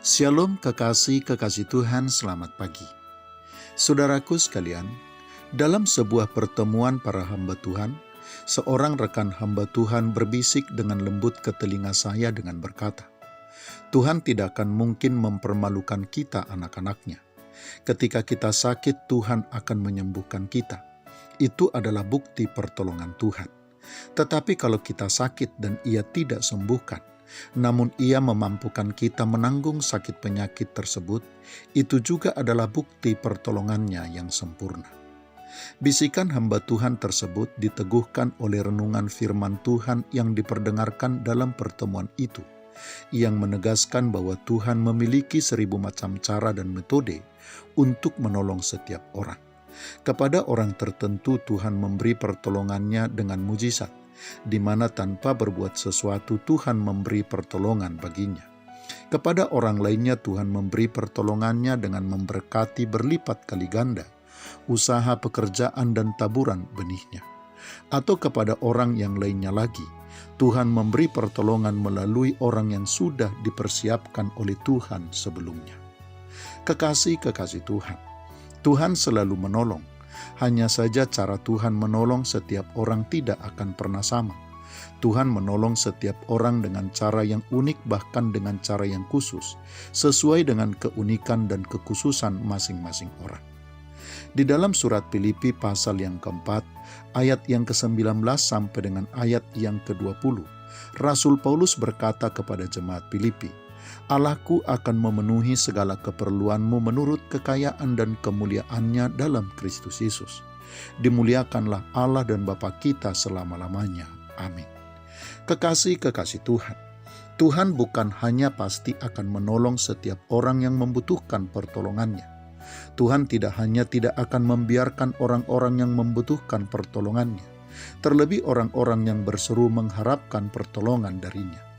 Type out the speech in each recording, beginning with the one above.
Shalom kekasih-kekasih Tuhan, selamat pagi. Saudaraku sekalian, dalam sebuah pertemuan para hamba Tuhan, seorang rekan hamba Tuhan berbisik dengan lembut ke telinga saya dengan berkata, Tuhan tidak akan mungkin mempermalukan kita anak-anaknya. Ketika kita sakit, Tuhan akan menyembuhkan kita. Itu adalah bukti pertolongan Tuhan. Tetapi kalau kita sakit dan Ia tidak sembuhkan, namun Ia memampukan kita menanggung sakit penyakit tersebut, itu juga adalah bukti pertolongannya yang sempurna. Bisikan hamba Tuhan tersebut diteguhkan oleh renungan firman Tuhan yang diperdengarkan dalam pertemuan itu, yang menegaskan bahwa Tuhan memiliki 1000 macam cara dan metode untuk menolong setiap orang. Kepada orang tertentu Tuhan memberi pertolongannya dengan mujizat, di mana tanpa berbuat sesuatu Tuhan memberi pertolongan baginya. Kepada orang lainnya Tuhan memberi pertolongannya dengan memberkati berlipat kali ganda usaha pekerjaan dan taburan benihnya. Atau kepada orang yang lainnya lagi, Tuhan memberi pertolongan melalui orang yang sudah dipersiapkan oleh Tuhan sebelumnya. Kekasih-kekasih Tuhan, Tuhan selalu menolong. Hanya saja cara Tuhan menolong setiap orang tidak akan pernah sama. Tuhan menolong setiap orang dengan cara yang unik, bahkan dengan cara yang khusus, sesuai dengan keunikan dan kekhususan masing-masing orang. Di dalam surat Filipi pasal yang keempat, ayat yang ke-19 sampai dengan ayat yang ke-20, Rasul Paulus berkata kepada jemaat Filipi, Allahku akan memenuhi segala keperluanmu menurut kekayaan dan kemuliaannya dalam Kristus Yesus. Dimuliakanlah Allah dan Bapa kita selama-lamanya. Amin. Kekasih-kekasih Tuhan, Tuhan bukan hanya pasti akan menolong setiap orang yang membutuhkan pertolongannya. Tuhan tidak hanya tidak akan membiarkan orang-orang yang membutuhkan pertolongannya, terlebih orang-orang yang berseru mengharapkan pertolongan darinya.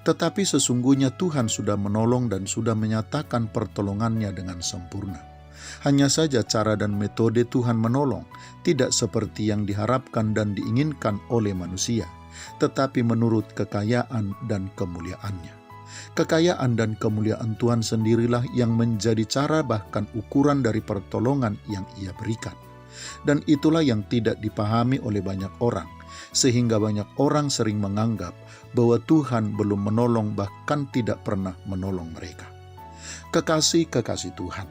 Tetapi sesungguhnya Tuhan sudah menolong dan sudah menyatakan pertolongannya dengan sempurna. Hanya saja cara dan metode Tuhan menolong tidak seperti yang diharapkan dan diinginkan oleh manusia, tetapi menurut kekayaan dan kemuliaannya. Kekayaan dan kemuliaan Tuhan sendirilah yang menjadi cara bahkan ukuran dari pertolongan yang Ia berikan. Dan itulah yang tidak dipahami oleh banyak orang, sehingga banyak orang sering menganggap bahwa Tuhan belum menolong, bahkan tidak pernah menolong mereka. Kekasih-kekasih Tuhan,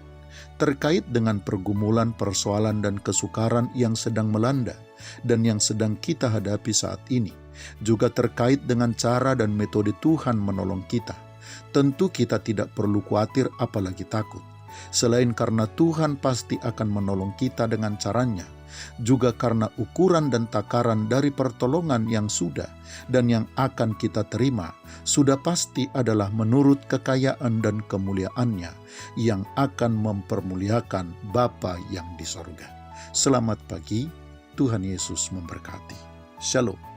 terkait dengan pergumulan, persoalan, dan kesukaran yang sedang melanda dan yang sedang kita hadapi saat ini, juga terkait dengan cara dan metode Tuhan menolong kita, tentu kita tidak perlu khawatir apalagi takut. Selain karena Tuhan pasti akan menolong kita dengan caranya, juga karena ukuran dan takaran dari pertolongan yang sudah dan yang akan kita terima sudah pasti adalah menurut kekayaan dan kemuliaannya yang akan mempermuliakan Bapa yang di sorga. Selamat pagi, Tuhan Yesus memberkati. Shalom.